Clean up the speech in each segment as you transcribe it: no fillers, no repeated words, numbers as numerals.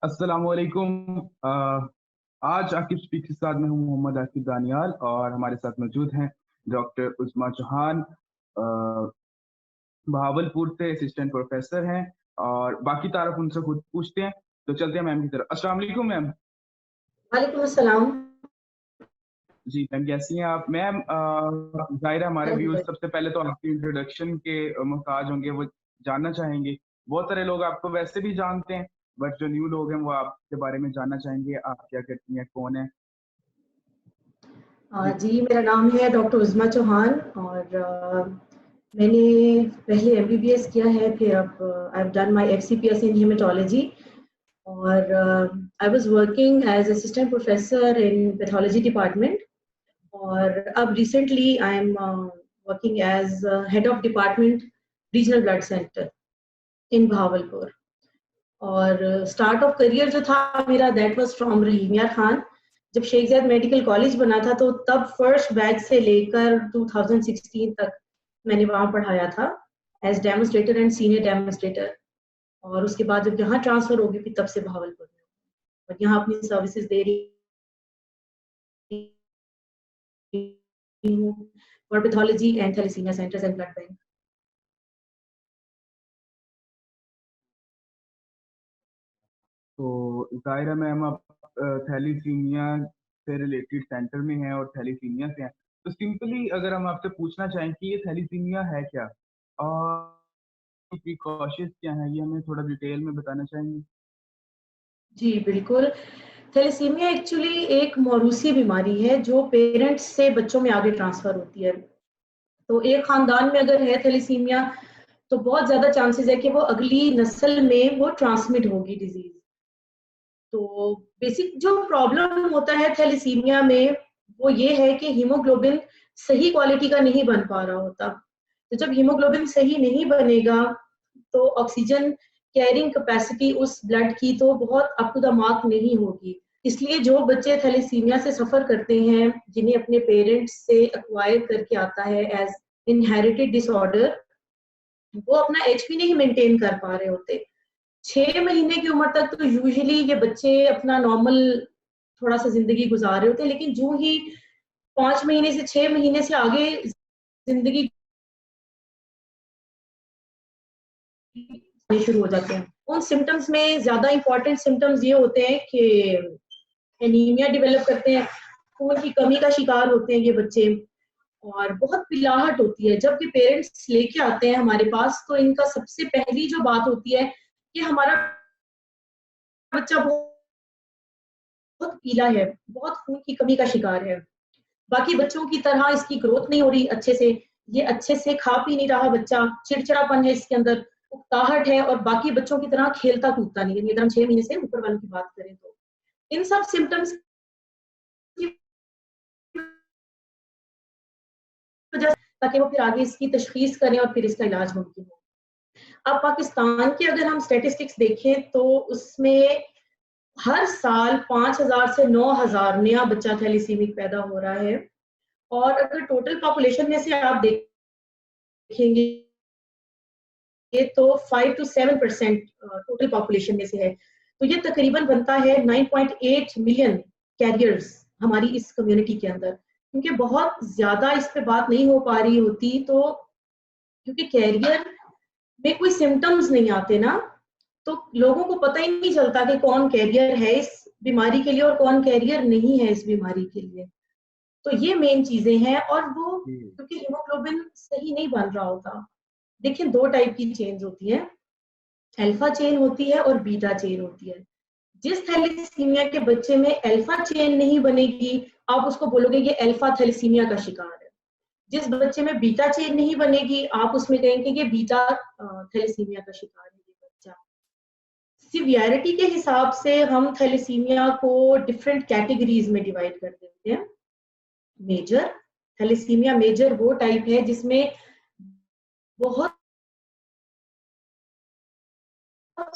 अस्सलामुअलैकुम। आज आपकी स्पीच के साथ मैं हूँ मोहम्मद आसिफ दानियाल और हमारे साथ मौजूद हैं डॉक्टर उस्मा चौहान। बहावलपुर से असिस्टेंट प्रोफेसर हैं और बाकी तारफ उनसे खुद पूछते हैं। तो चलते हैं मैम की तरफ। अस्सलाम वालेकुम मैम। वालेकुम अस्सलाम। जी मैम, कैसी हैं आप मैम? जाहिर है हमारे व्यूअर्स अल्हम्दुलिल्लाह। सबसे पहले तो आपकी इंट्रोडक्शन के मोहताज होंगे, वो जानना चाहेंगे। बहुत सारे लोग आपको वैसे भी जानते हैं, बट जो न्यू लोग हैं वो आपके बारे में जानना चाहेंगे, आप क्या करती हैं, कौन है। जी। जी, मेरा नाम है डॉक्टर उज़्मा चौहान और मैंने पहले एमबीबीएस किया है, फिर अब I have done my FCPS in haematology और I was working as assistant professor in pathology department और अब recently I am working as head of department regional blood centre in Bahawalpur. और स्टार्ट ऑफ करियर जो था मेरा that was from रहीम यार खान। जब शेख ज़ायद medical college बना था तो तब फर्स्ट बैच से लेकर 2016 तक मैंने वहाँ पढ़ाया था as demonstrator and senior demonstrator. और उसके बाद जब यहाँ ट्रांसफर होगी फिर तब से भावलपुर में और यहाँ अपनी सर्विसेज दे रही हूँ for pathology and thalassemia centres and blood bank. तो जाहिर है मैम, आप थैलीसीमिया से रिलेटेड सेंटर में हैं और थैलीसीमिया से हैं। तो सिंपली अगर हम आपसे पूछना चाहें कि ये थैलीसीमिया है क्या और प्रिकॉशंस क्या हैं, ये हमें थोड़ा डिटेल में बताना चाहेंगे। जी बिल्कुल। थैलेसीमिया एक्चुअली एक मौरूसी बीमारी है जो पेरेंट्स से बच्चों में आगे ट्रांसफर होती है। तो एक खानदान में अगर है थैलेसीमिया तो बहुत ज्यादा चांसेस है कि वो अगली नस्ल में वो ट्रांसमिट होगी डिजीज। तो बेसिक जो प्रॉब्लम होता है थैलेसीमिया में वो ये है कि हीमोग्लोबिन सही क्वालिटी का नहीं बन पा रहा होता। तो जब हीमोग्लोबिन सही नहीं बनेगा तो ऑक्सीजन कैरिंग कैपेसिटी उस ब्लड की तो बहुत अप टू द मार्क नहीं होगी। इसलिए जो बच्चे थैलेसीमिया से सफर करते हैं जिन्हें अपने पेरेंट्स से एक्वायर करके आता है एज इनहेरिटेड डिसऑर्डर, वो अपना एचपी नहीं मेंटेन कर पा रहे होते। 6 महीने की उम्र तक तो यूजुअली ये बच्चे अपना नॉर्मल थोड़ा सा जिंदगी गुजार रहे होते हैं, लेकिन जो ही 5 महीने से 6 महीने से आगे जिंदगी शुरू हो जाते हैं। उन सिम्टम्स में ज्यादा इंपॉर्टेंट सिम्टम्स ये होते हैं कि एनीमिया डेवलप करते हैं, खून की कमी का शिकार होते हैं ये बच्चे और बहुत पिलाहट होती है। जब ये पेरेंट्स लेके आते हैं हमारे पास तो इनका सबसे पहली जो बात होती है कि हमारा बच्चा बहुत पीला है, बहुत खून की कमी का शिकार है, बाकी बच्चों की तरह इसकी ग्रोथ नहीं हो रही अच्छे से, ये अच्छे से खा पी नहीं रहा बच्चा, चिड़चिड़ापन है इसके अंदर, उकताहट है और बाकी बच्चों की तरह खेलता कूदता नहीं है। अगर हम 6 महीने से ऊपर वालों की बात करें तो इन सब सिम्टम्स की वजह ताकि वो फिर आगे इसकी तशखीस करें और फिर इसका इलाज मुमकिन हो। अब पाकिस्तान के अगर हम स्टेटिस्टिक्स देखें तो उसमें हर साल 5,000 से 9,000 नया बच्चा थैलीसीमिक पैदा हो रहा है और अगर टोटल पॉपुलेशन में से आप देखेंगे तो 5 to 7% टोटल पॉपुलेशन में से है। तो ये तकरीबन बनता है 9.8 मिलियन कैरियर्स हमारी इस कम्युनिटी के अंदर। क्योंकि बहुत ज्यादा इस पे बात नहीं हो पा रही होती तो क्योंकि कैरियर में कोई सिम्टम्स नहीं आते ना, तो लोगों को पता ही नहीं चलता कि कौन कैरियर है इस बीमारी के लिए और कौन कैरियर नहीं है इस बीमारी के लिए। तो ये मेन चीजें हैं और वो जी। क्योंकि हीमोग्लोबिन सही नहीं बन रहा होता। देखिए 2 टाइप की चेन्स होती है, अल्फा चेन होती है और बीटा चेन होती है। जिस थैलेसीमिया के बच्चे में अल्फा चेन नहीं बनेगी आप उसको बोलोगे ये अल्फा थैलेसीमिया का शिकार है। जिस बच्चे में बीटा चेन नहीं बनेगी आप उसमें कहेंगे ये बीटा थैलेसीमिया का शिकार है ये बच्चा। सिवियरिटी के हिसाब से हम थैलेसीमिया को डिफरेंट कैटेगरीज में डिवाइड कर देते हैं। मेजर थैलेसीमिया मेजर वो टाइप है जिसमें बहुत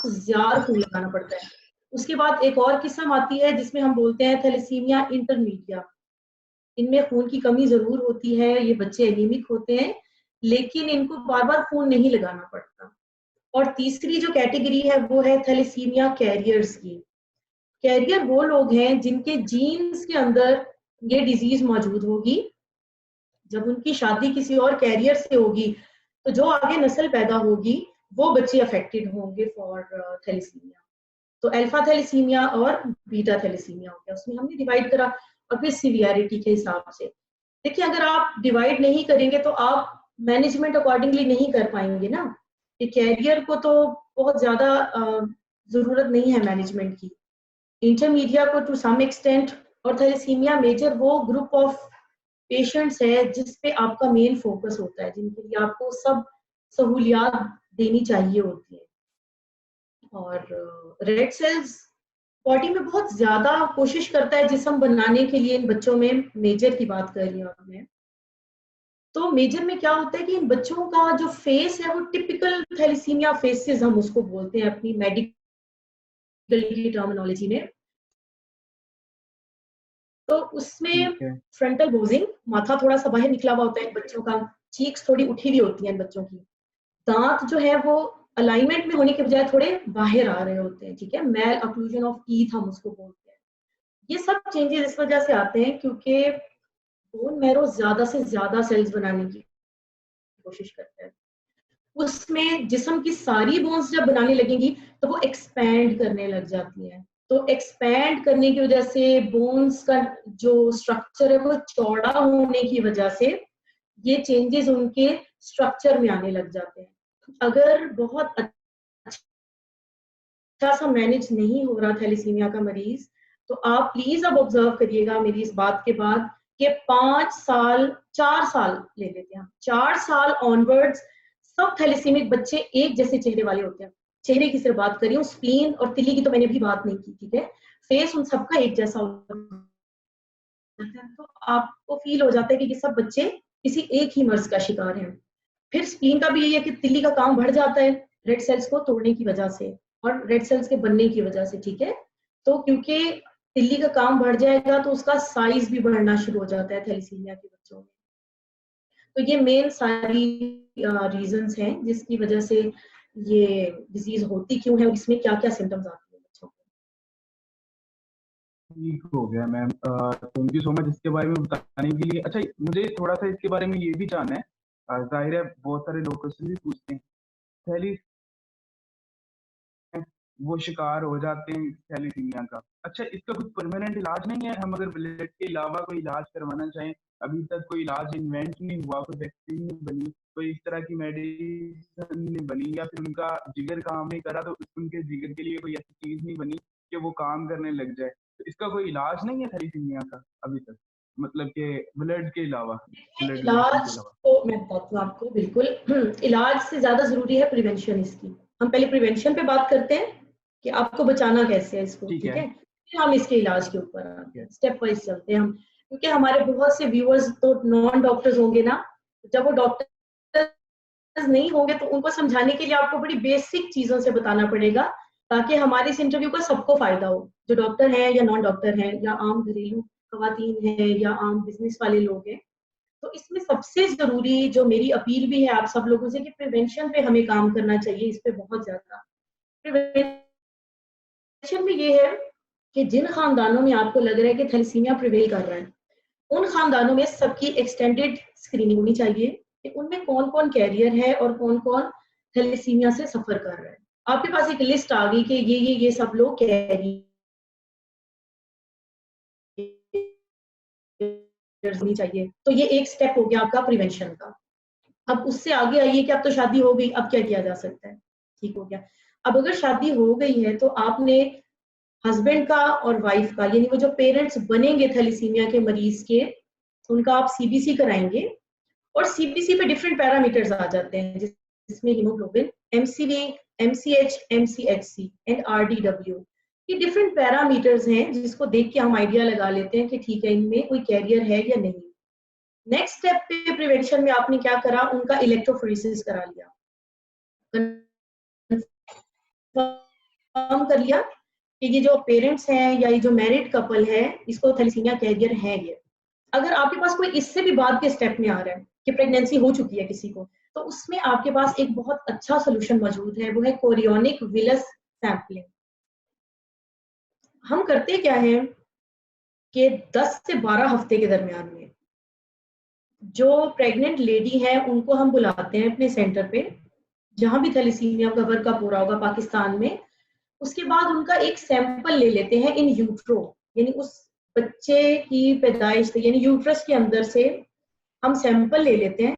ज्यादा खून लगाना पड़ता है। उसके बाद एक और किस्म आती है जिसमें हम बोलते हैं थैलेसीमिया इंटरमीडिया। इनमें खून की कमी जरूर होती है, ये बच्चे एनीमिक होते हैं लेकिन इनको बार बार खून नहीं लगाना पड़ता। और तीसरी जो कैटेगरी है वो है थैलेसीमिया कैरियर्स की। कैरियर वो लोग हैं जिनके जीन्स के अंदर ये डिजीज मौजूद होगी। जब उनकी शादी किसी और कैरियर से होगी तो जो आगे नस्ल पैदा होगी वो बच्चे अफेक्टेड होंगे फॉर थैलेसीमिया। तो अल्फा थैलेसीमिया और बीटा थैलेसीमिया हो गया, उसमें हमने डिवाइड करा। और फिर सीवियरिटी के हिसाब से देखिए, अगर आप डिवाइड नहीं करेंगे तो आप मैनेजमेंट अकॉर्डिंगली नहीं कर पाएंगे ना। कि कैरियर को तो बहुत ज्यादा जरूरत नहीं है मैनेजमेंट की, इंटरमीडिया को टू सम एक्सटेंट, और थैलेसीमिया मेजर वो ग्रुप ऑफ पेशेंट्स है जिसपे आपका मेन फोकस होता है, जिनके लिए आपको सब सहूलियात देनी चाहिए होती है। और रेड सेल्स बॉडी में बहुत ज्यादा कोशिश करता है जिस्म बनाने के लिए इन बच्चों में, मेजर की बात कर रही हूँ मैं। तो मेजर में क्या होता है कि इन बच्चों का जो फेस है वो टिपिकल थैलेसीमिया फेसेस हम उसको बोलते हैं अपनी मेडिकल की टर्मिनोलॉजी में। तो उसमें फ्रंटल बोजिंग, माथा थोड़ा सा बाहर निकला हुआ होता है बच्चों का, चीक्स थोड़ी उठी हुई होती हैं बच्चों की, दांत जो है वो अलाइनमेंट में होने के बजाय थोड़े बाहर आ रहे होते हैं, ठीक है, मेल अक्लूजन ऑफ ईथ हम उसको बोलते हैं। ये सब चेंजेस इस वजह से आते हैं क्योंकि बोन मैरो ज्यादा से ज्यादा सेल्स बनाने की कोशिश करता है। उसमें जिस्म की सारी बोन्स जब बनाने लगेंगी तो वो एक्सपैंड करने लग जाती हैं। तो एक्सपैंड करने की वजह से बोन्स का जो स्ट्रक्चर है वो चौड़ा होने की वजह से ये चेंजेस उनके स्ट्रक्चर में आने लग जाते हैं। अगर बहुत अच्छा सा मैनेज नहीं हो रहा थैलेसीमिया का मरीज, तो आप प्लीज अब ऑब्जर्व करिएगा मेरी इस बात के बाद कि 5 साल 4 साल ले लेते हैं, 4 साल ऑनवर्ड्स सब थैलेसीमिक बच्चे एक जैसे चेहरे वाले होते हैं। चेहरे की सिर्फ बात करी हूँ, स्प्लीन और तिल्ली की तो मैंने भी बात नहीं की, ठीक है। फेस उन सबका एक जैसा होता है, तो आपको फील हो जाता है कि ये सब बच्चे किसी एक ही मर्ज का शिकार हैं। फिर स्प्लीन का भी यही है कि तिल्ली का काम बढ़ जाता है रेड सेल्स को तोड़ने की वजह से और रेड सेल्स के बनने की वजह से, ठीक है। तो क्योंकि तिल्ली का काम बढ़ जाएगा तो उसका साइज भी बढ़ना शुरू हो जाता है थैलेसीमिया के बच्चों में। तो ये मेन सारी रीजंस हैं जिसकी वजह से ये डिजीज होती क्यों है और इसमें क्या क्या सिम्टम्स आते हैं बच्चों को। ठीक हो गया ma'am, thank you so much इसके बारे में बताने के लिए। अच्छा, मुझे थोड़ा सा इसके बारे में ये भी जानना है, जाहिर है बहुत सारे लोग क्वेश्चन भी पूछते हैं, थैली वो शिकार हो जाते हैं थैलेसीमिया का। अच्छा, इसका कुछ परमानेंट इलाज नहीं है? हम अगर ब्लड के अलावा कोई इलाज करवाना चाहें, अभी तक कोई इलाज इन्वेंट नहीं हुआ, कोई वैक्सीन नहीं बनी, कोई इस तरह की मेडिसिन नहीं बनी, या फिर उनका जिगर काम नहीं करा तो उनके जिगर के लिए कोई ऐसी चीज नहीं बनी कि वो काम करने लग जाए, तो इसका कोई इलाज नहीं है थैलेसीमिया का अभी तक, मतलब कि ब्लड के अलावा, ब्लड डोनेशन के इलाज अलावा? तो मैं बताती हूँ आपको, बिल्कुल इलाज से ज्यादा जरूरी है प्रिवेंशन इसकी। हम पहले प्रिवेंशन पे बात करते हैं कि आपको बचाना कैसे है इसको, ठीक ठीक है। है, फिर हम इसके इलाज के ऊपर आते हैं, स्टेप वाइज चलते हैं हम, क्योंकि हमारे बहुत से व्यूअर्स तो नॉन डॉक्टर्स होंगे ना। जब वो डॉक्टर नहीं होंगे तो उनको समझाने के लिए आपको बड़ी बेसिक चीजों से बताना पड़ेगा ताकि हमारे इस इंटरव्यू का सबको फायदा हो, जो डॉक्टर है या नॉन डॉक्टर है या आम घरेलू खवातीन है या आम बिजनेस वाले लोग हैं। तो इसमें सबसे जरूरी जो मेरी अपील भी है आप सब लोगों से कि प्रिवेंशन पे हमें काम करना चाहिए, इस पे बहुत ज्यादा। प्रिवेंशन में ये है कि जिन खानदानों में आपको लग रहा है कि थैलेसीमिया प्रिवेल कर रहा है, उन खानदानों में सबकी एक्सटेंडेड स्क्रीनिंग होनी चाहिए कि उनमें कौन कौन कैरियर है और कौन कौन थैलेसीमिया से सफर कर रहा है। आपके पास एक लिस्ट आ गई कि ये सब लोग कैरियर होनी चाहिए, तो ये एक स्टेप हो गया आपका प्रिवेंशन का। अब उससे आगे आइए कि अब तो शादी हो गई, अब क्या किया जा सकता है, ठीक हो गया। अब अगर शादी हो गई है तो आपने हस्बैंड का और वाइफ का, यानी वो जो पेरेंट्स बनेंगे थैलेसीमिया के मरीज के, उनका आप सीबीसी कराएंगे। और सीबीसी पे डिफरेंट पैरामीटर्स आ जाते हैं जिसमें haemoglobin, MCV, MCH, MCHC and RDW, ये डिफरेंट पैरामीटर्स हैं जिसको देख के हम आइडिया लगा लेते हैं कि ठीक है इनमें कोई कैरियर है या नहीं। नेक्स्ट स्टेप पे प्रिवेंशन में आपने क्या करा, उनका इलेक्ट्रोफोरेसिस करा लिया, कंफर्म कर लिया कि ये जो पेरेंट्स हैं या ये जो मैरिड कपल है इसको थैलेसीमिया कैरियर है ये। अगर आपके पास कोई इससे भी बाद के स्टेप में आ रहा है कि प्रेगनेंसी हो चुकी है किसी को, तो उसमें आपके पास एक बहुत अच्छा सोल्यूशन मौजूद है, वो है कोरियोनिक विलस सैंपलिंग। हम करते क्या है कि 10 से 12 हफ्ते के दरमियान में जो प्रेग्नेंट लेडी है उनको हम बुलाते हैं अपने सेंटर पे, जहां भी थैलेसीमिया का वर्कअप हो रहा होगा पाकिस्तान में। उसके बाद उनका एक सैंपल ले लेते हैं इन यूट्रो, यानी उस बच्चे की पैदाइश से, यानी यूट्रस के अंदर से हम सैंपल ले लेते हैं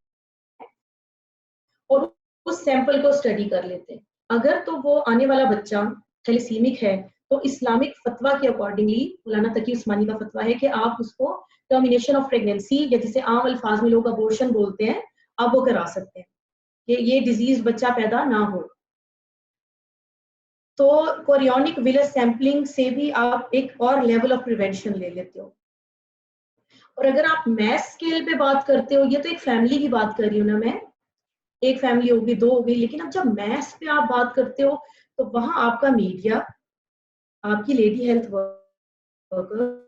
और उस सैंपल को स्टडी कर लेते हैं। अगर तो वो आने वाला बच्चा थैलेसीमिक है तो इस्लामिक फतवा के अकॉर्डिंगली, मौलाना तकी उस्मानी का फतवा है कि आप उसको टर्मिनेशन ऑफ प्रेगनेंसी, या जिसे आम अल्फाज में लोग अबॉर्शन बोलते हैं, आप वो करा सकते हैं कि ये डिजीज बच्चा पैदा ना हो। तो कोरियोनिक विलस सैंपलिंग से भी आप एक और लेवल ऑफ प्रिवेंशन ले लेते हो। और अगर आप मैस स्केल पे बात करते हो, ये तो एक फैमिली की बात कर रही हूँ ना मैं, एक फैमिली होगी, दो हो गई, लेकिन अब जब मैस पे आप बात करते हो तो वहां आपका मीडिया, आपकी लेडी हेल्थ वर्कर्स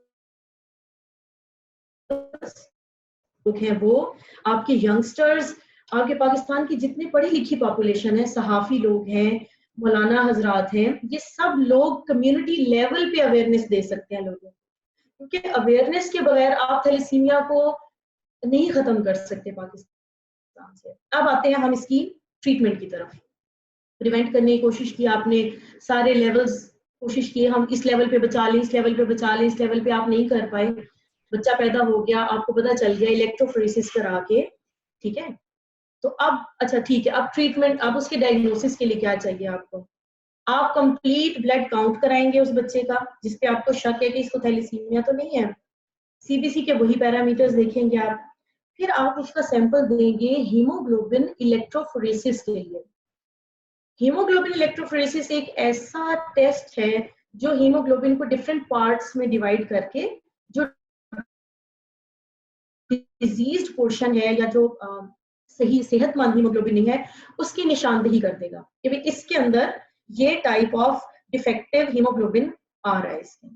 हैं, वो आपके यंगस्टर्स, आपके पाकिस्तान की जितनी पढ़ी लिखी पॉपुलेशन है, सहाफी लोग हैं, मौलाना हजरात हैं, ये सब लोग कम्युनिटी लेवल पे अवेयरनेस दे सकते हैं लोगों को, क्योंकि अवेयरनेस के बगैर आप थैलेसीमिया को नहीं खत्म कर सकते पाकिस्तान से। अब आते हैं हम इसकी ट्रीटमेंट की तरफ। प्रिवेंट करने की कोशिश की आपने, सारे लेवल्स कोशिश किए, हम इस लेवल पे बचा लें, इस लेवल पे बचा लें, इस लेवल पे आप नहीं कर पाए, बच्चा पैदा हो गया, आपको पता चल गया इलेक्ट्रोफोरेसिस करा के, ठीक है। तो अब अच्छा ठीक है, अब ट्रीटमेंट, अब उसके डायग्नोसिस के लिए क्या चाहिए आपको? आप कंप्लीट ब्लड काउंट कराएंगे उस बच्चे का जिसपे आपको शक है कि इसको थैलेसीमिया तो नहीं है, सीबीसी के वही पैरामीटर्स देखेंगे आप, फिर आप उसका सैंपल देंगे हीमोग्लोबिन इलेक्ट्रोफोरेसिस के लिए। हीमोग्लोबिन इलेक्ट्रोफोरेसिस एक ऐसा टेस्ट है जो हीमोग्लोबिन को डिफरेंट पार्ट्स में डिवाइड करके जो डिजीज्ड पोर्शन है या जो सही सेहतमंद हीमोग्लोबिन नहीं है उसकी निशानदेही कर देगा कि भाई इसके अंदर ये टाइप ऑफ डिफेक्टिव हीमोग्लोबिन आ रहा है इसके।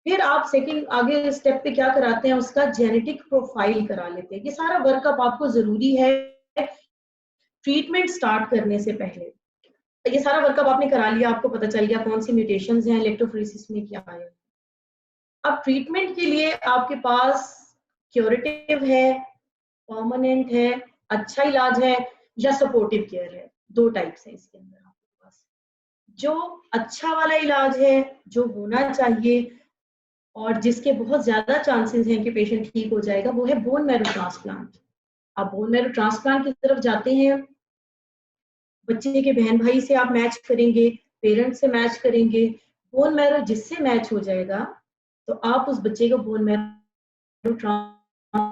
फिर आप सेकंड आगे स्टेप पे क्या कराते हैं, उसका जेनेटिक प्रोफाइल करा लेते हैं। ये सारा वर्कअप आपको जरूरी है ट्रीटमेंट स्टार्ट करने से पहले। ये सारा वर्कअप आपने करा लिया, आपको पता चल गया कौन सी म्यूटेशंस हैं इलेक्ट्रोफोरेसिस में, क्या है। अब ट्रीटमेंट के लिए आपके पास क्यूरेटिव है, परमानेंट है, अच्छा इलाज है या सपोर्टिव केयर है, दो टाइप्स है इसके अंदर आपके पास। जो अच्छा वाला इलाज है, जो होना चाहिए और जिसके बहुत ज्यादा चांसेस हैं कि पेशेंट ठीक हो जाएगा, वो है बोन मैरो ट्रांसप्लांट। आप बोन मैरो ट्रांसप्लांट की तरफ जाते हैं, बच्चे के बहन भाई से आप मैच करेंगे, पेरेंट्स से मैच करेंगे, बोन मैरो जिससे मैच हो जाएगा तो आप उस बच्चे को बोन मैरो ट्रांसप्लांट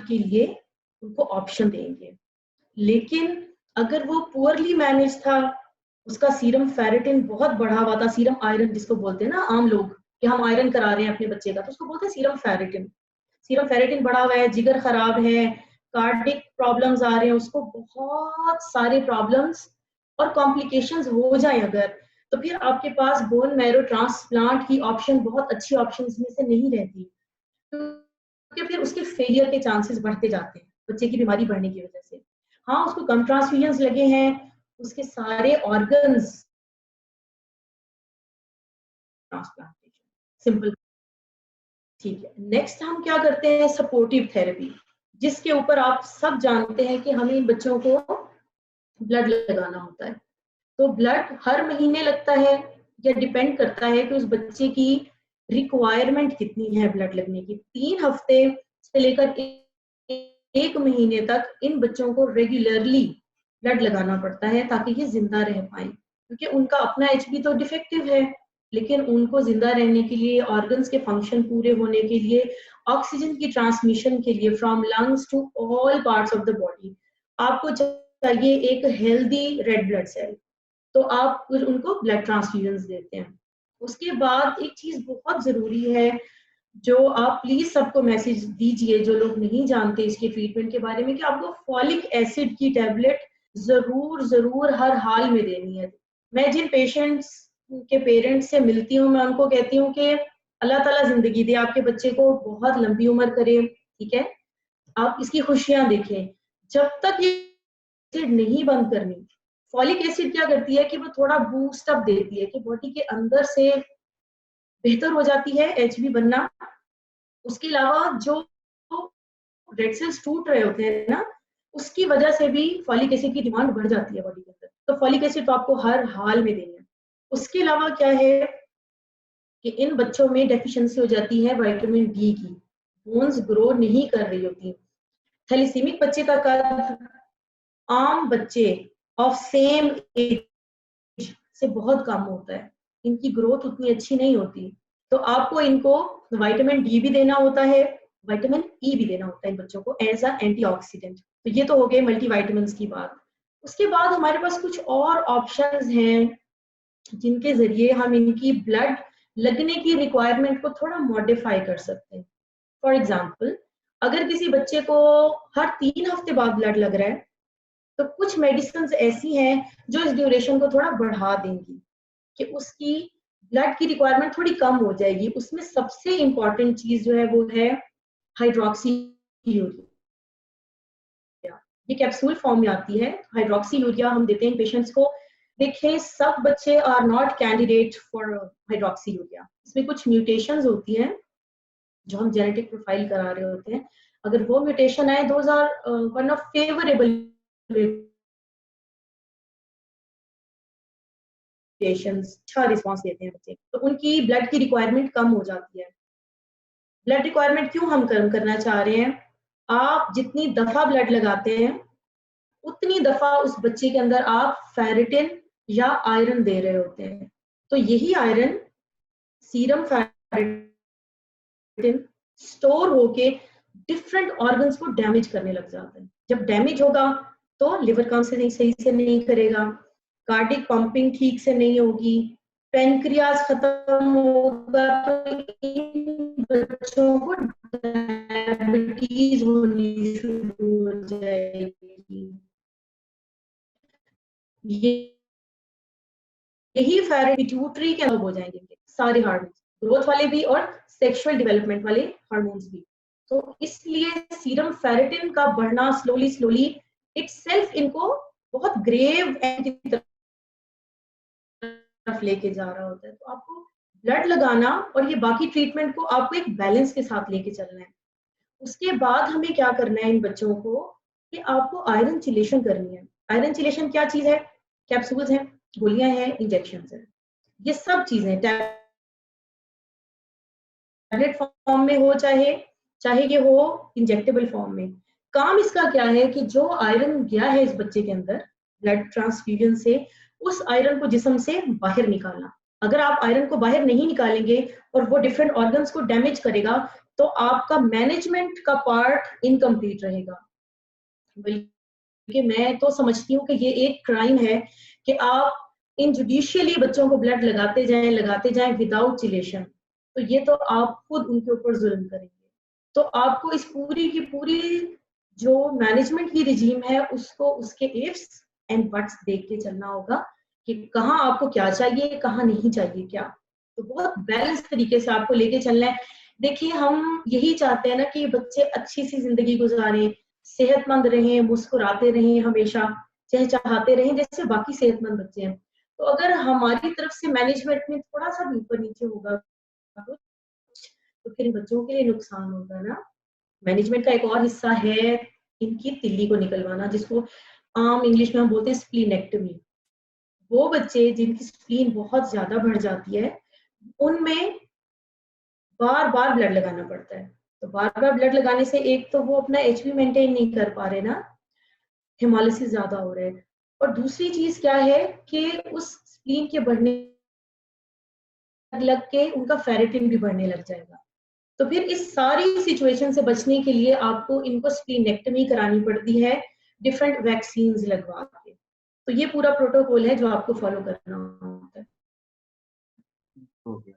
के लिए उनको ऑप्शन देंगे। लेकिन अगर वो पुअरली मैनेज था, उसका सीरम फेरेटिन बहुत बढ़ा हुआ था, सीरम आयरन जिसको बोलते हैं ना आम लोग कि हम आयरन करा रहे हैं अपने बच्चे का, तो उसको बोलते हैं सीरम फेरेटिन। सीरम फेरेटिन बढ़ा हुआ है, जिगर खराब है, कार्डिक प्रॉब्लम्स आ रहे हैं, उसको बहुत सारे प्रॉब्लम्स और कॉम्प्लिकेशंस हो जाए अगर, तो फिर आपके पास बोन मैरो ट्रांसप्लांट की ऑप्शन बहुत अच्छी ऑप्शंस में से नहीं रहती, क्योंकि फिर उसके फेलियर के चांसेस बढ़ते जाते हैं बच्चे की बीमारी बढ़ने की वजह से। हाँ, उसको कम ट्रांसफ्यूजन्स लगे हैं, उसके सारे ऑर्गन्स ट्रांसप्लांटेशन सिंपल, ठीक है। नेक्स्ट हम क्या करते हैं, सपोर्टिव थेरेपी, जिसके ऊपर आप सब जानते हैं कि हमें इन बच्चों को ब्लड लगाना होता है। तो ब्लड हर महीने लगता है या डिपेंड करता है कि उस बच्चे की रिक्वायरमेंट कितनी है ब्लड लगने की। 3 हफ्ते से लेकर 1 महीने तक इन बच्चों को रेगुलरली ब्लड लगाना पड़ता है ताकि ये जिंदा रह पाए, क्योंकि उनका अपना एचबी तो डिफेक्टिव है, लेकिन उनको जिंदा रहने के लिए, ऑर्गन्स के फंक्शन पूरे होने के लिए, ऑक्सीजन की ट्रांसमिशन के लिए from lungs to all parts of the body आपको चाहिए एक हेल्दी रेड ब्लड सेल। तो आप फिर उनको ब्लड ट्रांसफ्यूजन देते हैं। उसके बाद एक चीज बहुत जरूरी है जो आप प्लीज सबको मैसेज दीजिए, जो लोग नहीं जानते इसके ट्रीटमेंट के बारे में, कि आपको फॉलिक एसिड की टैबलेट जरूर जरूर हर हाल में देनी है। मैं जिन पेशेंट्स के पेरेंट्स से मिलती हूँ, मैं उनको कहती हूँ कि अल्लाह ताला जिंदगी दे, आपके बच्चे को बहुत लंबी उम्र करे, ठीक है, आप इसकी खुशियां देखें। जब तक ये एसिड नहीं बंद करनी, फॉलिक एसिड क्या करती है कि वो थोड़ा बूस्ट अप देती है कि बॉडी के अंदर से बेहतर हो जाती है एचबी बनना। उसके अलावा जो रेड सेल्स टूट रहे होते हैं ना, उसकी वजह से भी फॉलिक एसिड की डिमांड बढ़ जाती है बॉडी के अंदर। तो फॉलिक एसिड तो आपको हर हाल में देनी है। उसके अलावा क्या है कि इन बच्चों में डेफिशिएंसी हो जाती है विटामिन डी की, बोन्स ग्रो नहीं कर रही होती। थैलेसीमिक बच्चे का कद आम बच्चे ऑफ सेम एज से बहुत कम होता है, इनकी ग्रोथ उतनी अच्छी नहीं होती। तो आपको इनको विटामिन डी भी देना होता है, विटामिन ई भी देना होता है इन बच्चों को एज अ एंटीऑक्सीडेंट। तो ये तो हो गए मल्टीविटामिन्स की बात। उसके बाद हमारे पास कुछ और ऑप्शंस हैं जिनके जरिए हम इनकी ब्लड लगने की रिक्वायरमेंट को थोड़ा मॉडिफाई कर सकते हैं। फॉर एग्जाम्पल, अगर किसी बच्चे को हर 3 हफ्ते बाद ब्लड लग रहा है, तो कुछ मेडिसिन ऐसी हैं जो इस ड्यूरेशन को थोड़ा बढ़ा देंगी कि उसकी ब्लड की रिक्वायरमेंट थोड़ी कम हो जाएगी। उसमें सबसे इंपॉर्टेंट चीज जो है वो है हाइड्रोक्सी यूरिया। ये कैप्सूल फॉर्म में आती है। हाइड्रोक्सी यूरिया हम देते हैं पेशेंट्स को। देखिए, सब बच्चे are not candidate for hydroxyurea. इसमें कुछ म्यूटेशंस होती हैं जो हम जेनेटिक प्रोफाइल करा रहे होते हैं। अगर वो म्यूटेशन आए, those are one of favourable mutations, अच्छा रिस्पॉन्स देते हैं बच्चे, तो उनकी ब्लड की रिक्वायरमेंट कम हो जाती है। ब्लड रिक्वायरमेंट क्यों हम कम करना चाह रहे हैं? आप जितनी दफा ब्लड लगाते हैं, उतनी दफा उस बच्चे के अंदर आप फेरिटिन या आयरन दे रहे होते हैं। तो यही आयरन सीरम फेरिटिन स्टोर होके डिफरेंट ऑर्गन्स को डैमेज करने लग जाता है। जब डैमेज होगा तो लिवर काम से सही से नहीं करेगा, कार्डिक पंपिंग ठीक से नहीं होगी, पेनक्रियाज खत्म होगा, तो इन बच्चों को डायबिटीज होनी शुरू हो जाएगी। ये यही पिट्यूटरी के अंदर हो जाएंगे सारे हार्मोन्स, ग्रोथ वाले भी और सेक्सुअल डेवलपमेंट वाले हार्मोन्स भी। तो इसलिए सीरम फेरिटिन का बढ़ना स्लोली स्लोली इटसेल्फ इनको बहुत ग्रेव एंड की तरफ लेके जा रहा होता है। तो आपको ब्लड लगाना और ये बाकी ट्रीटमेंट को आपको एक बैलेंस के साथ लेके चलना है। उसके बाद हमें क्या करना है इन बच्चों को कि आपको आयरन चिलेशन करनी है। आयरन चिलेशन क्या चीज है? कैप्सूल्स हैं, गोलियां हैं, इंजेक्शन है, ये सब चीजें टैबलेट फॉर्म में हो, चाहे चाहे ये हो इंजेक्टेबल फॉर्म में। काम इसका क्या है कि जो आयरन गया है इस बच्चे के अंदर ब्लड ट्रांसफ्यूजन से, उस आयरन को जिस्म से बाहर निकालना। अगर आप आयरन को बाहर नहीं निकालेंगे और वो डिफरेंट ऑर्गन्स को डैमेज करेगा, तो आपका मैनेजमेंट का पार्ट इनकम्प्लीट रहेगा। बल्कि मैं तो समझती हूँ कि ये एक क्राइम है कि आप इनजुडिशियली बच्चों को ब्लड लगाते जाएं विदाउट चिलेशन। तो ये तो आप खुद उनके ऊपर जुल्म करेंगे। तो आपको इस पूरी की पूरी जो मैनेजमेंट की रिजीम है उसको उसके इफ्स एंड बट्स देख के चलना होगा कि कहाँ आपको क्या चाहिए, कहाँ नहीं चाहिए क्या। तो बहुत बैलेंस तरीके से आपको लेके चलना है। देखिए, हम यही चाहते हैं ना कि बच्चे अच्छी सी जिंदगी गुजारें, सेहतमंद रहें, मुस्कुराते रहें, हमेशा चहचहाते रहें जैसे बाकी सेहतमंद बच्चे हैं। तो अगर हमारी तरफ से मैनेजमेंट में थोड़ा सा भी ऊपर नीचे होगा तो फिर बच्चों के लिए नुकसान होगा ना। मैनेजमेंट का एक और हिस्सा है इनकी तिल्ली को निकलवाना, जिसको आम इंग्लिश में हम बोलते हैं स्प्लीनेक्टमी। वो बच्चे जिनकी स्प्लीन बहुत ज्यादा बढ़ जाती है, उनमें बार बार ब्लड लगाना पड़ता है। तो बार बार ब्लड लगाने से एक तो वो अपना एचबी मेंटेन नहीं कर पा रहे ना, हेमोलिसिस ज्यादा हो रहा है, और दूसरी चीज क्या है कि उस स्प्लीन के बढ़ने लग के उनका फेरेटिन भी बढ़ने लग जाएगा। तो फिर इस सारी सिचुएशन से बचने के लिए आपको इनको स्प्लीनेक्टमी करानी पड़ती है, डिफरेंट वैक्सीन लगवा के। तो ये पूरा प्रोटोकॉल है जो आपको फॉलो करना होता है। हो गया,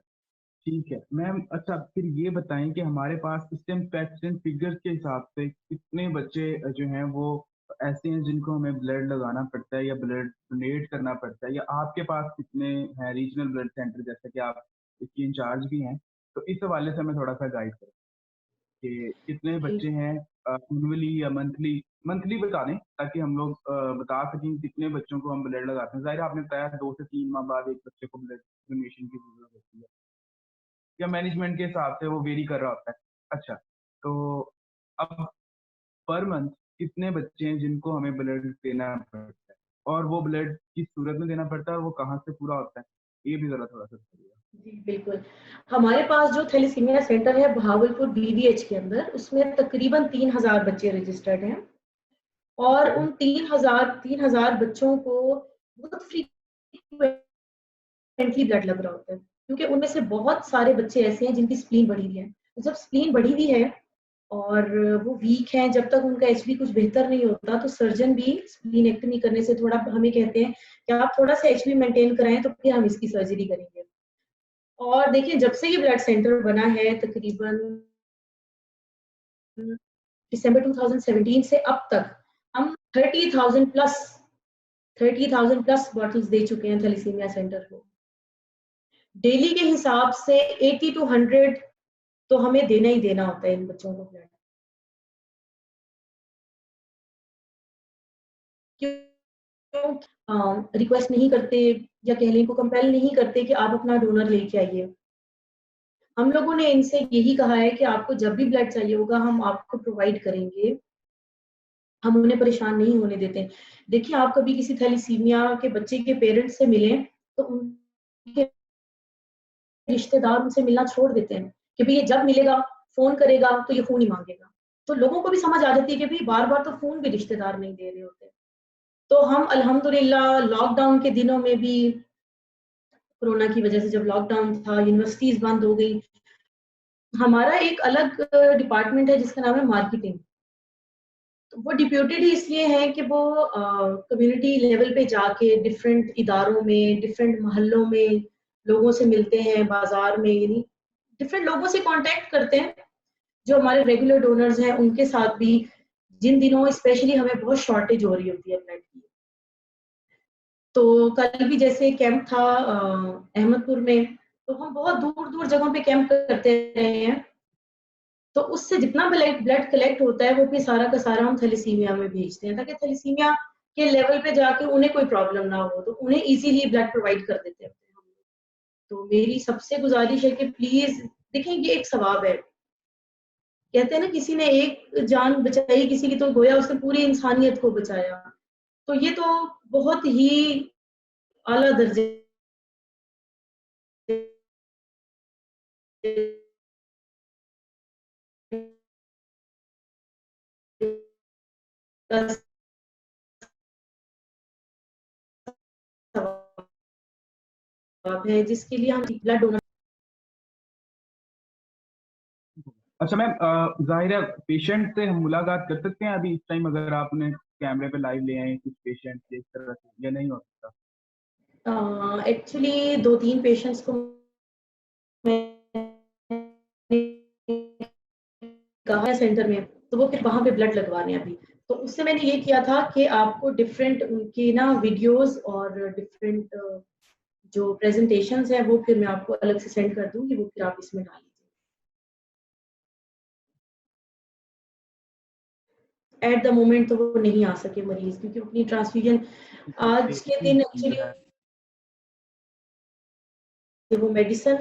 ठीक है मैम। अच्छा, फिर ये बताएं कि हमारे पास इस टाइम फैक्ट्स एंड फिगर्स के हिसाब से कितने बच्चे जो हैं वो ऐसे हैं जिनको हमें ब्लड लगाना पड़ता है या ब्लड डोनेट करना पड़ता है, या आपके पास कितने हैं रीजनल ब्लड सेंटर, जैसे कि आप इसकी इंचार्ज भी हैं, तो इस हवाले से हमें थोड़ा सा गाइड करें कि कितने बच्चे हैं एनुअली या मंथली। मंथली बता दें ताकि हम लोग बता सकें कितने बच्चों को हम ब्लड लगाते हैं। जाहिर है आपने बताया 2 से 3 माह बाद एक बच्चे को ब्लड डोनेशन की जरूरत होती है। या मैनेजमेंट के हिसाब से वो वेरी कर रहा होता है। अच्छा, तो अब पर मंथ कितने बच्चे हैं जिनको हमें ब्लड देना पड़ता है? और वो ब्लड किस सूरत में देना पड़ता है और वो कहाँ से पूरा होता है? ये भी ज़रा थोड़ा-सा बताइए। जी, बिल्कुल। हमारे पास जो थैलेसीमिया सेंटर है भावलपुर बीडीएच के अंदर, उसमें तकरीबन 3000 बच्चे रजिस्टर्ड हैं और ओके, उन 3000 बच्चों को बहुत फ्रीक्वेंटली ब्लड लग रहा होता है, क्योंकि उनमें से बहुत सारे बच्चे ऐसे हैं जिनकी स्प्लीन बढ़ी हुई है। तो जब स्प्लीन बढ़ी हुई है और वो वीक हैं, जब तक उनका एचबी कुछ बेहतर नहीं होता, तो सर्जन भी स्प्लीनेक्टमी करने से थोड़ा हमें कहते हैं कि आप थोड़ा-सा एचबी मेंटेन कराएँ, तो फिर हम इसकी सर्जरी करेंगे। और देखिए जब से ये ब्लड सेंटर बना है तकरीबन दिसंबर 2017 से अब तक हम 30,000 प्लस बॉटल्स दे चुके हैं थैलेसीमिया सेंटर को। डेली के हिसाब से 80 टू 100 तो हमें देना ही देना होता है इन बच्चों को ब्लड। क्यों रिक्वेस्ट नहीं करते या कह लें को कंपेल नहीं करते कि आप अपना डोनर लेके आइए। हम लोगों ने इनसे यही कहा है कि आपको जब भी ब्लड चाहिए होगा हम आपको प्रोवाइड करेंगे। हम उन्हें परेशान नहीं होने देते। देखिए आप कभी किसी थैलेसीमिया के बच्चे के पेरेंट्स से मिलें, तो उनके रिश्तेदार उनसे मिलना छोड़ देते हैं कि भई ये जब मिलेगा, फ़ोन करेगा तो ये फ़ोन ही माँगेगा। तो लोगों को भी समझ आ जाती है कि भई बार-बार तो फ़ोन भी रिश्तेदार नहीं दे रहे होते। तो हम अल्हम्दुलिल्लाह लॉकडाउन के दिनों में भी कोरोना की वज़ह से जब लॉकडाउन था, यूनिवर्सिटीज़ बंद हो गई, हमारा एक अलग डिपार्टमेंट है जिसका नाम है मार्केटिंग। तो वो डिप्यूटेड ही इसलिए हैं कि वो कम्युनिटी लेवल पे जाके डिफरेंट इदारों में, डिफरेंट मोहल्लों में लोगों से मिलते हैं, बाज़ार में यानी डिफरेंट लोगों से कॉन्टैक्ट करते हैं, जो हमारे रेगुलर डोनर्स हैं उनके साथ भी, जिन दिनों स्पेशली हमें बहुत शॉर्टेज हो रही होती है ब्लड की। तो कल भी जैसे कैंप था अहमदपुर में, तो हम बहुत दूर-दूर जगहों पे कैंप करते रहे हैं। तो उससे जितना ब्लड ब्लड कलेक्ट होता है वो फिर सारा का सारा हम थैलेसीमिया में भेजते हैं, ताकि थैलेसीमिया के लेवल पे जाके उन्हें कोई प्रॉब्लम ना हो, तो उन्हें इजीली ब्लड प्रोवाइड कर देते हैं हम लोग। तो मेरी सबसे गुजारिश है कि प्लीज देखें ये एक सवाब है। कहते हैं ना किसी ने एक जान बचाई किसी की, तो गोया उसने पूरी इंसानियत को बचाया। तो ये तो बहुत ही आला दर्जे का सवाब है, जिसके लिए हम ब्लड डोनर। अच्छा मैम, ज़ाहिर है पेशेंट से हम मुलाकात कर सकते हैं अभी इस टाइम, अगर आप उन्हें कैमरे पे लाइव ले आएँ कुछ पेशेंट इस तरह से, या नहीं हो सकता? एक्चुअली 2-3 पेशेंट्स को मैंने कहा है सेंटर में, तो वो फिर वहाँ पे ब्लड लगवाने हैं अभी। तो उससे मैंने ये किया था कि आपको डिफरेंट उनके ना वीडियोज़ और डिफरेंट जो प्रेज़ेंटेशंस हैं वो फिर मैं आपको अलग से सेंड कर दूँगी, वो फिर आप इसमें डाल लीजिए। एट द मोमेंट तो वो नहीं आ सके मरीज़, क्योंकि अपनी ट्रांसफ्यूज़न आज के दिन एक्चुअली वो मेडिसिन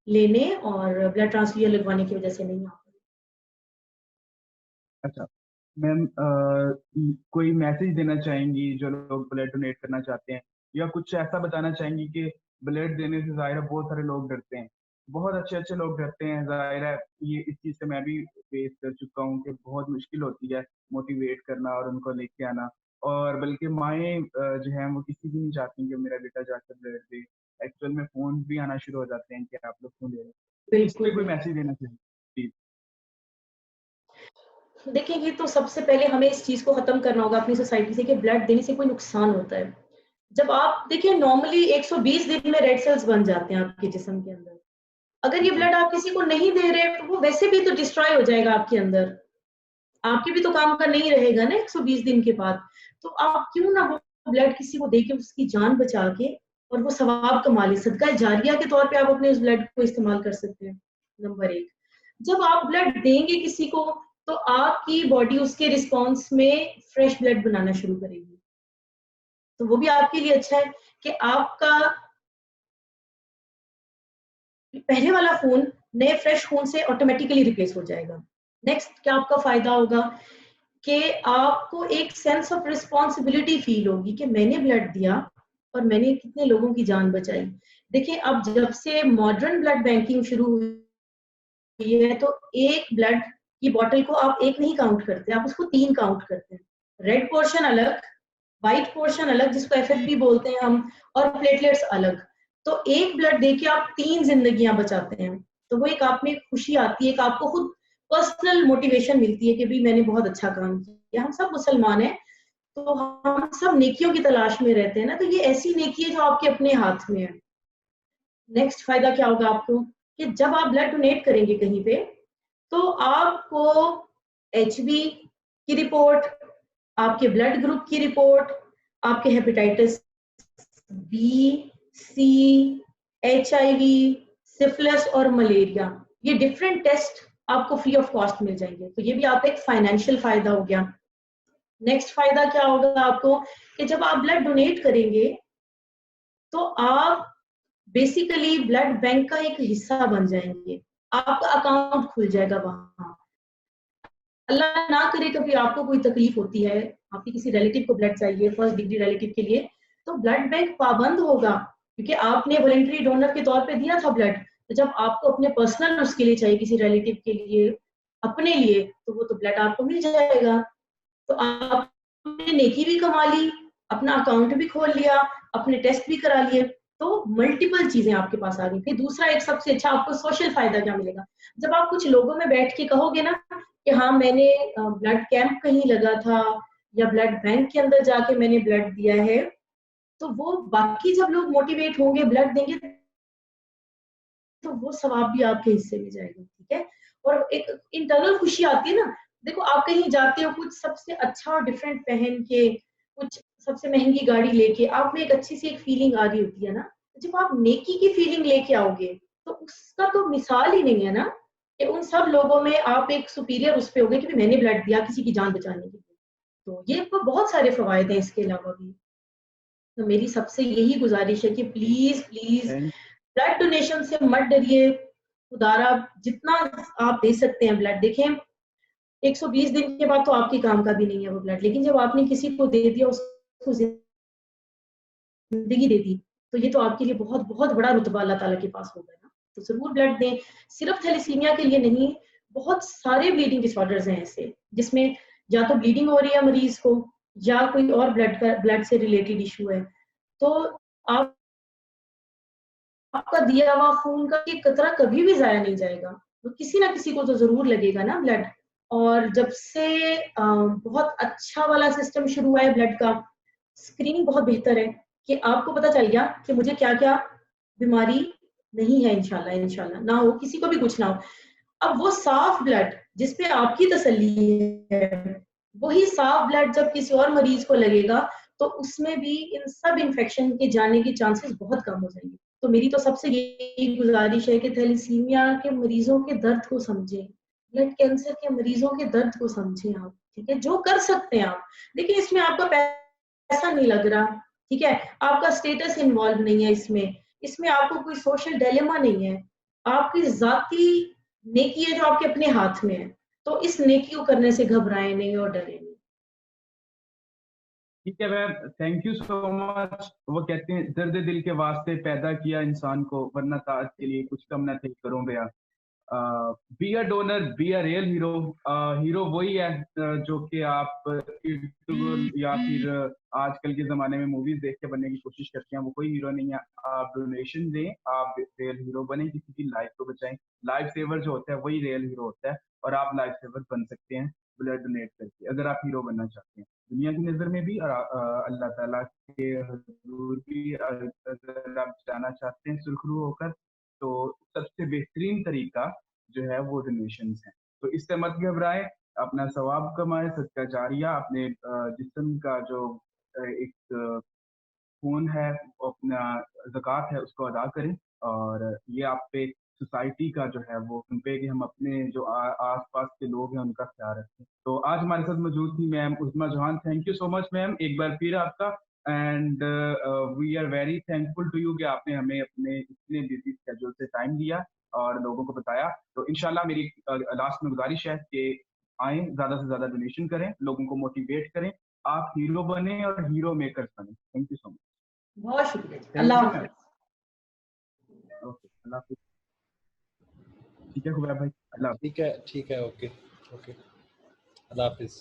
लेने और ब्लड ट्रांसफ्यूज़न लगवाने की वज़ह से नहीं आ पाए। अच्छा, मैम कोई मैसेज देना चाहेंगी जो लोग ब्लड डोनेट करना चाहते हैं, या कुछ ऐसा बताना चाहेंगी कि ब्लड देने से ज़ाहिर है बहुत सारे लोग डरते हैं, बहुत अच्छे-अच्छे लोग डरते हैं, ज़ाहिर है ये इस चीज़ से मैं भी फेस कर चुका हूँ कि बहुत मुश्किल होती है मोटिवेट करना और उनको लेके आना, और बल्कि माएँ जो हैं वो किसी भी नहीं चाहती कि मेरा बेटा जाकर ब्लड दे। एक्चुअल में फ़ोन भी आना शुरू हो जाते हैं कि आप लोग क्यों दे रहे हो? इस बिल्कुल, पे कोई बिल्कुल। मैसेज देना चाहिए? प्लीज़। देखिए, ये तो सबसे पहले हमें इस चीज़ को ख़त्म करना होगा अपनी सोसाइटी से कि ब्लड देने से कोई नुकसान होता है। जब आप देखिए नॉर्मली 120 दिन में रेड सेल्स बन जाते हैं आपके जिस्म के अंदर। अगर ये जी। ब्लड आप किसी को नहीं दे रहे, तो वो वैसे भी तो डिस्ट्रॉय हो जाएगा आपके अंदर। आपके भी तो काम का नहीं रहेगा ना 120 दिन के बाद। तो आप क्यों ना वो ब्लड किसी को देके उसकी जान बचा के और वो सवाब कमा लें। सदका जारिया के तौर पे आप अपने उस ब्लड को इस्तेमाल कर सकते हैं, नंबर 1। जब आप ब्लड देंगे किसी को, तो आपकी बॉडी उसके रिस्पॉन्स में फ्रेश ब्लड बनाना शुरू करेगी। तो वो भी आपके लिए अच्छा है कि आपका पहले वाला फ़ोन नए फ्रेश फ़ोन से ऑटोमेटिकली रिप्लेस हो जाएगा। नेक्स्ट क्या आपका फ़ायदा होगा कि आपको एक सेंस ऑफ रिस्पॉन्सिबिलिटी फ़ील होगी कि मैंने ब्लड दिया और मैंने कितने लोगों की जान बचाई। देखिए, अब जब से मॉडर्न ब्लड बैंकिंग शुरू हुई है, तो एक ब्लड की बॉटल को आप एक नहीं काउंट करते, आप उसको 3 काउंट करते हैं। रेड पोर्शन अलग, व्हाइट पोर्शन अलग जिसको एफएफपी बोलते हैं हम, और प्लेटलेट्स अलग। तो एक ब्लड देके आप 3 जिंदगियां बचाते हैं। तो वो एक आप में खुशी आती है, एक आपको खुद पर्सनल मोटिवेशन मिलती है कि भाई मैंने बहुत अच्छा काम किया। हम सब मुसलमान हैं, तो हम सब नेकियों की तलाश में रहते हैं ना, तो ये ऐसी नेकी है जो आपके अपने हाथ में है। नेक्स्ट फायदा क्या होगा आपको कि जब आप ब्लड डोनेट करेंगे कहीं पे, तो आपको एचबी की रिपोर्ट, आपके ब्लड ग्रुप की रिपोर्ट, आपके हेपेटाइटिस बी, सी, एचआईवी, सिफिलिस और मलेरिया, ये डिफरेंट टेस्ट आपको फ्री ऑफ कॉस्ट मिल जाएंगे। तो ये भी आपका एक फाइनेंशियल फायदा हो गया। नेक्स्ट फायदा क्या होगा आपको कि जब आप ब्लड डोनेट करेंगे, तो आप बेसिकली ब्लड बैंक का एक हिस्सा बन जाएंगे। आपका अकाउंट खुल जाएगा वहां। अल्लाह ना करे कभी आपको कोई तकलीफ होती है, आपके किसी रिलेटिव को ब्लड चाहिए, फर्स्ट डिग्री रिलेटिव के लिए, तो ब्लड बैंक पाबंद होगा, क्योंकि आपने वॉलंटरी डोनर के तौर पे दिया था ब्लड। तो जब आपको अपने पर्सनल उसके लिए चाहिए, किसी रिलेटिव के लिए, अपने लिए, तो वो तो ब्लड आपको मिल जाएगा। तो आपने नेकी भी कमा ली, अपना अकाउंट भी खोल लिया, अपने टेस्ट भी करा लिए, तो मल्टीपल चीजें आपके पास आ गई। फिर दूसरा एक सबसे अच्छा आपको सोशल फायदा क्या मिलेगा, जब आप कुछ लोगों में बैठ के कहोगे ना कि हाँ मैंने ब्लड कैंप कहीं लगा था या ब्लड बैंक के अंदर जाके मैंने ब्लड दिया है, तो वो बाकी जब लोग मोटिवेट होंगे ब्लड देंगे, तो वो सवाब भी आपके हिस्से में जाएगा। ठीक है, और एक इंटरनल खुशी आती है ना। देखो, आप कहीं जाते हो कुछ सबसे अच्छा और डिफरेंट पहन के, कुछ सबसे महंगी गाड़ी लेके, आप में एक अच्छी सी एक फीलिंग आ रही होती है ना। जब आप नेकी की फीलिंग लेके आओगे, तो उसका तो मिसाल ही नहीं है ना, कि उन सब लोगों में आप एक सुपीरियर उस पे होगे कि मैंने ब्लड दिया किसी की जान बचाने के लिए। तो ये तो बहुत सारे फवायद हैं इसके अलावा भी। तो मेरी सबसे यही गुजारिश है कि please please thank blood donation से मत डरिए। खुदारा जितना आप दे सकते हैं ब्लड, देखें 120 दिन के बाद तो आपके काम का भी नहीं है वो ब्लड, लेकिन जब आपने किसी को दे दिया, उसको जिंदगी दे दी, तो ये तो आपके लिए बहुत बहुत बड़ा रुतबा अल्लाह ताला के पास होगा ना। तो जरूर ब्लड दें, सिर्फ थैलेसीमिया के लिए नहीं, बहुत सारे ब्लीडिंग डिसऑर्डर्स हैं ऐसे जिसमें या तो ब्लीडिंग हो रही है मरीज को, या कोई और ब्लड से रिलेटेड इशू है। तो आप आपका दिया हुआ खून का एक कतरा कभी भी जाया नहीं जाएगा, तो किसी ना किसी को तो जरूर लगेगा ना ब्लड। और जब से बहुत अच्छा वाला सिस्टम शुरू हुआ है ब्लड का, स्क्रीनिंग बहुत बेहतर है कि आपको पता चल गया कि मुझे क्या क्या बीमारी नहीं है, इंशाल्लाह इंशाल्लाह ना हो, किसी को भी कुछ ना हो। अब वो साफ ब्लड जिसपे आपकी तसल्ली है, वही साफ ब्लड जब किसी और मरीज को लगेगा, तो उसमें भी इन सब इन्फेक्शन के जाने के चांसेस बहुत कम हो जाएंगे। तो मेरी तो सबसे यही गुजारिश है कि थैलेसीमिया के मरीजों के दर्द को समझें, ब्लड कैंसर के मरीजों के दर्द को समझें आप। ठीक है, जो कर सकते हैं आप। देखिए, इसमें आपका पैसा नहीं लग रहा, ठीक है, आपका स्टेटस इन्वॉल्व नहीं है इसमें, इसमें आपको कोई सोशल डायलेमा नहीं है, आपकी जाती नेकी है जो आपके अपने हाथ में है। तो इस नेकी को करने से घबराएं नहीं और डरे नहीं। ठीक है ma'am, thank you so much. वो कहते हैं दर्द दिल के वास्ते पैदा किया इंसान को, वरना ताज के लिए कुछ कम ना थे करूं बयां। Be a donor, be a real hero. Hero वही है जो कि आप या फिर आजकल के जमाने में मूवीज देख के बनने की कोशिश करते हैं, वो कोई हीरो नहीं है। आप डोनेशन दें, आप रियल हीरो बने, किसी की लाइफ को बचाएं। लाइफ सेवर जो होता है वही रियल हीरो होता है, और आप लाइफ सेवर बन सकते हैं ब्लड डोनेट करके, अगर आप हीरो बनना चाहते हैं दुनिया की नजर में भी, और अल्लाह ताला के हजूर भी अगर आप जाना चाहते हैं सुरखरू होकर, तो सबसे बेहतरीन तरीका जो है वो डोनेशन है। तो इससे मत घबराएं, अपना सवाब कमाएं, सदका जारिया, अपने जिस्म का जो एक खून है, अपना ज़कात है, उसको अदा करें। और ये आप पे सोसाइटी का जो है वो हम पे कि हम अपने जो आस-पास के लोग हैं उनका ख्याल रखें। तो आज हमारे साथ मौजूद थी ma'am Uzma Jahan. Thank you so much ma'am, एक बार फिर आपका। And we are very thankful to you कि आपने हमें अपने इतने बिजी स्केड्यूल से टाइम दिया और लोगों को बताया। तो इंशाल्लाह मेरी लास्ट में गुजारिश है कि आए, ज्यादा से ज्यादा डोनेशन करें, लोगों को मोटिवेट करें, आप हीरो बने और हीरो मेकर्स बने। Thank you so much. बहुत शुक्रिया जी। थैंक अल्लाह यू हाफिज। मैम। ओके, अल्लाह हाफिज। ठीक है खुबैब भाई, अल्लाह हाफिज। ठीक है, ओके, अल्लाह हाफिज।